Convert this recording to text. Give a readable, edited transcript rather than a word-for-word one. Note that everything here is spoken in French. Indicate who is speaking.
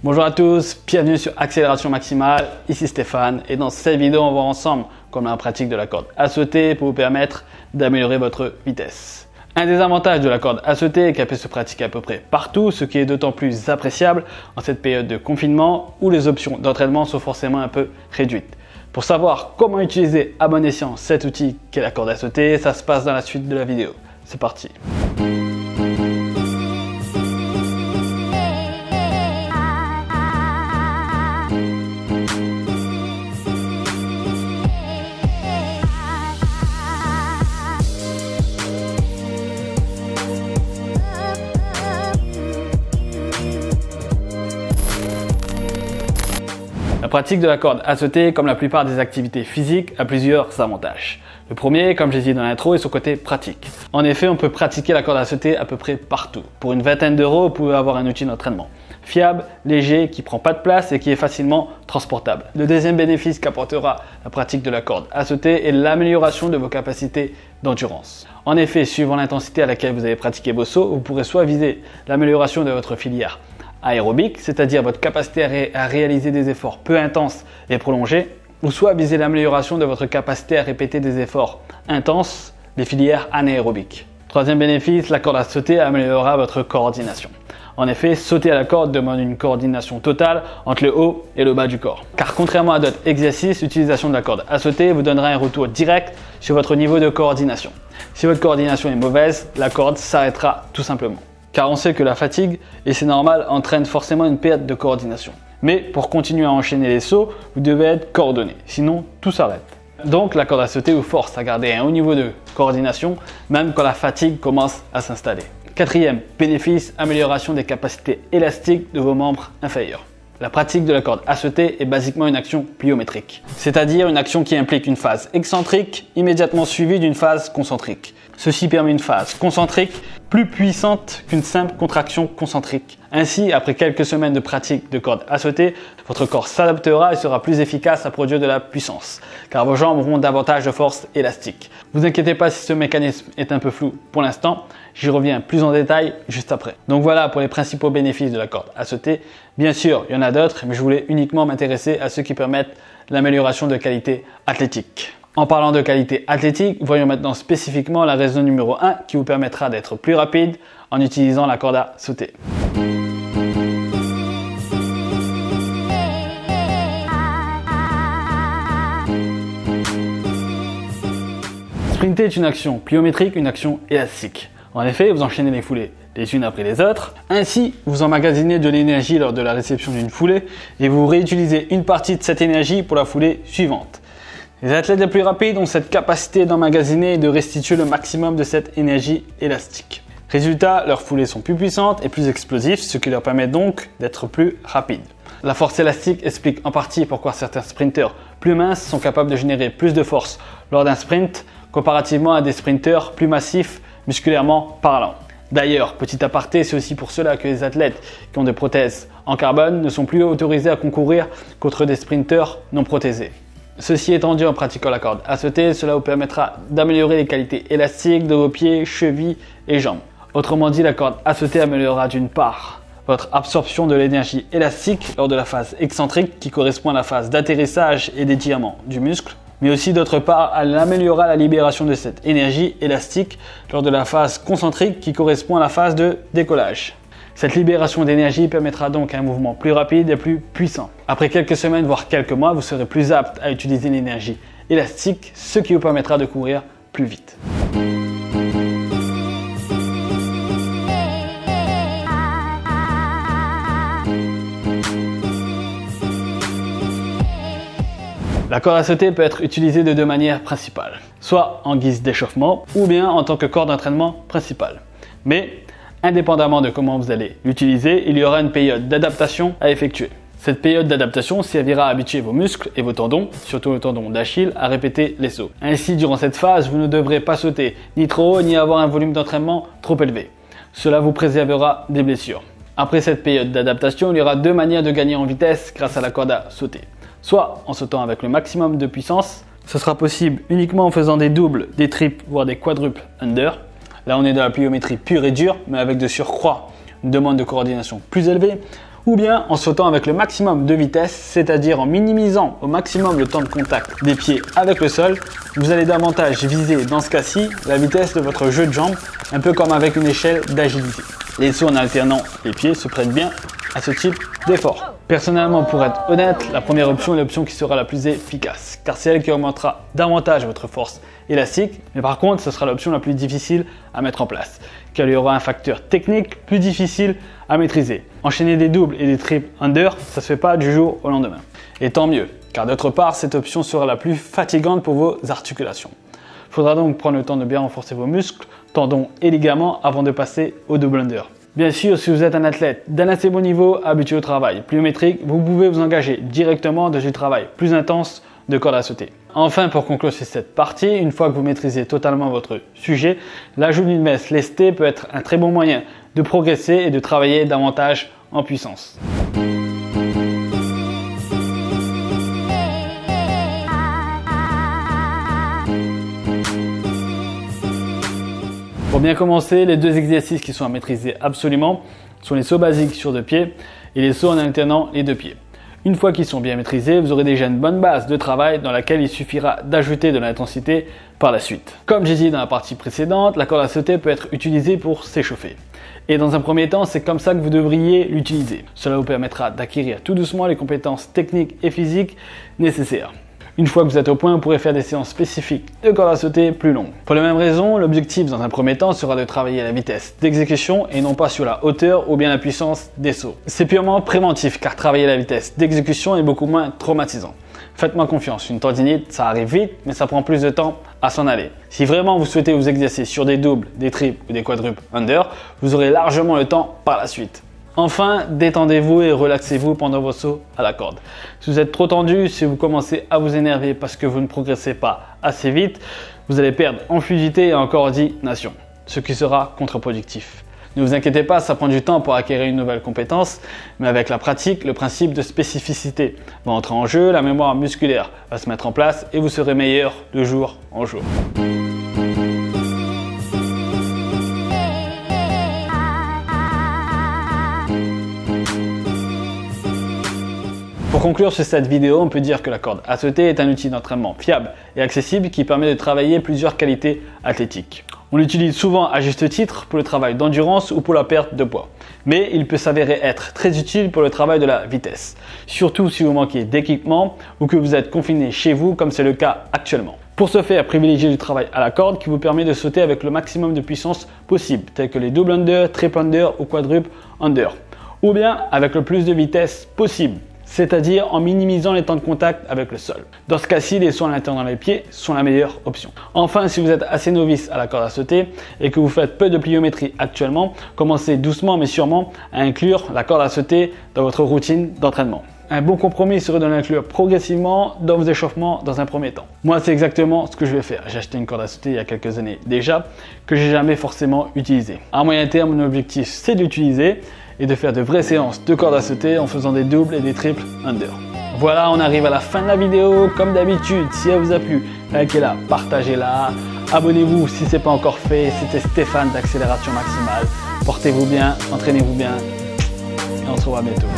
Speaker 1: Bonjour à tous, bienvenue sur Accélération Maximale, ici Stéphane et dans cette vidéo on va voir ensemble comment la pratique de la corde à sauter peut vous permettre d'améliorer votre vitesse. Un des avantages de la corde à sauter est qu'elle peut se pratiquer à peu près partout, ce qui est d'autant plus appréciable en cette période de confinement où les options d'entraînement sont forcément un peu réduites. Pour savoir comment utiliser à bon escient cet outil qu'est la corde à sauter, ça se passe dans la suite de la vidéo. C'est parti. La pratique de la corde à sauter, comme la plupart des activités physiques, a plusieurs avantages. Le premier, comme j'ai dit dans l'intro, est son côté pratique. En effet, on peut pratiquer la corde à sauter à peu près partout. Pour une vingtaine d'euros, vous pouvez avoir un outil d'entraînement fiable, léger, qui ne prend pas de place et qui est facilement transportable. Le deuxième bénéfice qu'apportera la pratique de la corde à sauter est l'amélioration de vos capacités d'endurance. En effet, suivant l'intensité à laquelle vous avez pratiqué vos sauts, vous pourrez soit viser l'amélioration de votre filière aérobique, c'est-à-dire votre capacité à réaliser des efforts peu intenses et prolongés, ou soit viser l'amélioration de votre capacité à répéter des efforts intenses, les filières anaérobiques. Troisième bénéfice, la corde à sauter améliorera votre coordination. En effet, sauter à la corde demande une coordination totale entre le haut et le bas du corps. Car contrairement à d'autres exercices, l'utilisation de la corde à sauter vous donnera un retour direct sur votre niveau de coordination. Si votre coordination est mauvaise, la corde s'arrêtera tout simplement. Car on sait que la fatigue, et c'est normal, entraîne forcément une perte de coordination. Mais pour continuer à enchaîner les sauts, vous devez être coordonné, sinon tout s'arrête. Donc la corde à sauter vous force à garder un haut niveau de coordination, même quand la fatigue commence à s'installer. Quatrième bénéfice, amélioration des capacités élastiques de vos membres inférieurs. La pratique de la corde à sauter est basiquement une action pliométrique, c'est-à-dire une action qui implique une phase excentrique immédiatement suivie d'une phase concentrique. Ceci permet une phase concentrique plus puissante qu'une simple contraction concentrique. Ainsi, après quelques semaines de pratique de corde à sauter, votre corps s'adaptera et sera plus efficace à produire de la puissance, car vos jambes auront davantage de force élastique. Ne vous inquiétez pas si ce mécanisme est un peu flou pour l'instant, j'y reviens plus en détail juste après. Donc voilà pour les principaux bénéfices de la corde à sauter. Bien sûr, il y en a d'autres, mais je voulais uniquement m'intéresser à ceux qui permettent l'amélioration de qualité athlétique. En parlant de qualité athlétique, voyons maintenant spécifiquement la raison numéro 1 qui vous permettra d'être plus rapide en utilisant la corde à sauter. Sprinter est une action pliométrique, une action élastique. En effet, vous enchaînez les foulées les unes après les autres. Ainsi, vous emmagasinez de l'énergie lors de la réception d'une foulée et vous réutilisez une partie de cette énergie pour la foulée suivante. Les athlètes les plus rapides ont cette capacité d'emmagasiner et de restituer le maximum de cette énergie élastique. Résultat, leurs foulées sont plus puissantes et plus explosives, ce qui leur permet donc d'être plus rapides. La force élastique explique en partie pourquoi certains sprinteurs plus minces sont capables de générer plus de force lors d'un sprint comparativement à des sprinteurs plus massifs musculairement parlant. D'ailleurs, petit aparté, c'est aussi pour cela que les athlètes qui ont des prothèses en carbone ne sont plus autorisés à concourir contre des sprinteurs non prothésés. Ceci étant dit, en pratiquant la corde à sauter, cela vous permettra d'améliorer les qualités élastiques de vos pieds, chevilles et jambes. Autrement dit, la corde à sauter améliorera d'une part votre absorption de l'énergie élastique lors de la phase excentrique qui correspond à la phase d'atterrissage et d'étirement du muscle, mais aussi d'autre part, elle améliorera la libération de cette énergie élastique lors de la phase concentrique qui correspond à la phase de décollage. Cette libération d'énergie permettra donc un mouvement plus rapide et plus puissant. Après quelques semaines, voire quelques mois, vous serez plus apte à utiliser l'énergie élastique, ce qui vous permettra de courir plus vite. La corde à sauter peut être utilisée de deux manières principales, soit en guise d'échauffement ou bien en tant que corde d'entraînement principale. Mais indépendamment de comment vous allez l'utiliser, il y aura une période d'adaptation à effectuer. Cette période d'adaptation servira à habituer vos muscles et vos tendons, surtout le tendon d'Achille, à répéter les sauts. Ainsi, durant cette phase, vous ne devrez pas sauter ni trop haut ni avoir un volume d'entraînement trop élevé. Cela vous préservera des blessures. Après cette période d'adaptation, il y aura deux manières de gagner en vitesse grâce à la corde à sauter. Soit en sautant avec le maximum de puissance, ce sera possible uniquement en faisant des doubles, des triples, voire des quadruples under. Là, on est dans la pliométrie pure et dure, mais avec de surcroît une demande de coordination plus élevée. ou bien en sautant avec le maximum de vitesse, c'est-à-dire en minimisant au maximum le temps de contact des pieds avec le sol. Vous allez davantage viser dans ce cas-ci la vitesse de votre jeu de jambes, un peu comme avec une échelle d'agilité. Les sauts en alternant les pieds se prêtent bien à ce type d'effort. Personnellement, pour être honnête, la première option est l'option qui sera la plus efficace, car c'est elle qui augmentera davantage votre force élastique, mais par contre, ce sera l'option la plus difficile à mettre en place, car il y aura un facteur technique plus difficile à maîtriser. Enchaîner des doubles et des triples under, ça se fait pas du jour au lendemain. Et tant mieux, car d'autre part, cette option sera la plus fatigante pour vos articulations. Il faudra donc prendre le temps de bien renforcer vos muscles, tendons et ligaments avant de passer au double under. Bien sûr, si vous êtes un athlète d'un assez bon niveau, habitué au travail pliométrique, vous pouvez vous engager directement dans du travail plus intense de corde à sauter. Enfin, pour conclure sur cette partie, une fois que vous maîtrisez totalement votre sujet, l'ajout d'une veste lestée peut être un très bon moyen de progresser et de travailler davantage en puissance. Pour bien commencer, les deux exercices qui sont à maîtriser absolument sont les sauts basiques sur deux pieds et les sauts en alternant les deux pieds. Une fois qu'ils sont bien maîtrisés, vous aurez déjà une bonne base de travail dans laquelle il suffira d'ajouter de l'intensité par la suite. Comme j'ai dit dans la partie précédente, la corde à sauter peut être utilisée pour s'échauffer. Et dans un premier temps, c'est comme ça que vous devriez l'utiliser. Cela vous permettra d'acquérir tout doucement les compétences techniques et physiques nécessaires. Une fois que vous êtes au point, vous pourrez faire des séances spécifiques de corde à sauter plus longues. Pour les mêmes raisons, l'objectif dans un premier temps sera de travailler la vitesse d'exécution et non pas sur la hauteur ou bien la puissance des sauts. C'est purement préventif car travailler la vitesse d'exécution est beaucoup moins traumatisant. Faites-moi confiance, une tendinite ça arrive vite mais ça prend plus de temps à s'en aller. Si vraiment vous souhaitez vous exercer sur des doubles, des triples ou des quadruples under, vous aurez largement le temps par la suite. Enfin, détendez-vous et relaxez-vous pendant vos sauts à la corde. Si vous êtes trop tendu, si vous commencez à vous énerver parce que vous ne progressez pas assez vite, vous allez perdre en fluidité et en coordination, ce qui sera contre-productif. Ne vous inquiétez pas, ça prend du temps pour acquérir une nouvelle compétence, mais avec la pratique, le principe de spécificité va entrer en jeu, la mémoire musculaire va se mettre en place et vous serez meilleur de jour en jour. Pour conclure sur cette vidéo, on peut dire que la corde à sauter est un outil d'entraînement fiable et accessible qui permet de travailler plusieurs qualités athlétiques. On l'utilise souvent à juste titre pour le travail d'endurance ou pour la perte de poids. Mais il peut s'avérer être très utile pour le travail de la vitesse, surtout si vous manquez d'équipement ou que vous êtes confiné chez vous comme c'est le cas actuellement. Pour ce faire, privilégiez du travail à la corde qui vous permet de sauter avec le maximum de puissance possible, tels que les double under, triple under ou quadruple under, ou bien avec le plus de vitesse possible, c'est-à-dire en minimisant les temps de contact avec le sol. Dans ce cas-ci, les sauts en alternant les pieds sont la meilleure option. Enfin, si vous êtes assez novice à la corde à sauter et que vous faites peu de pliométrie actuellement, commencez doucement mais sûrement à inclure la corde à sauter dans votre routine d'entraînement. Un bon compromis serait de l'inclure progressivement dans vos échauffements dans un premier temps. Moi, c'est exactement ce que je vais faire. J'ai acheté une corde à sauter il y a quelques années déjà, que j'ai jamais forcément utilisée. À moyen terme, mon objectif, c'est de l'utiliser et de faire de vraies séances de corde à sauter en faisant des doubles et des triples under. Voilà, on arrive à la fin de la vidéo. Comme d'habitude, si elle vous a plu, likez-la, partagez-la, abonnez-vous si ce n'est pas encore fait. C'était Stéphane d'Accélération Maximale. Portez-vous bien, entraînez-vous bien et on se revoit bientôt.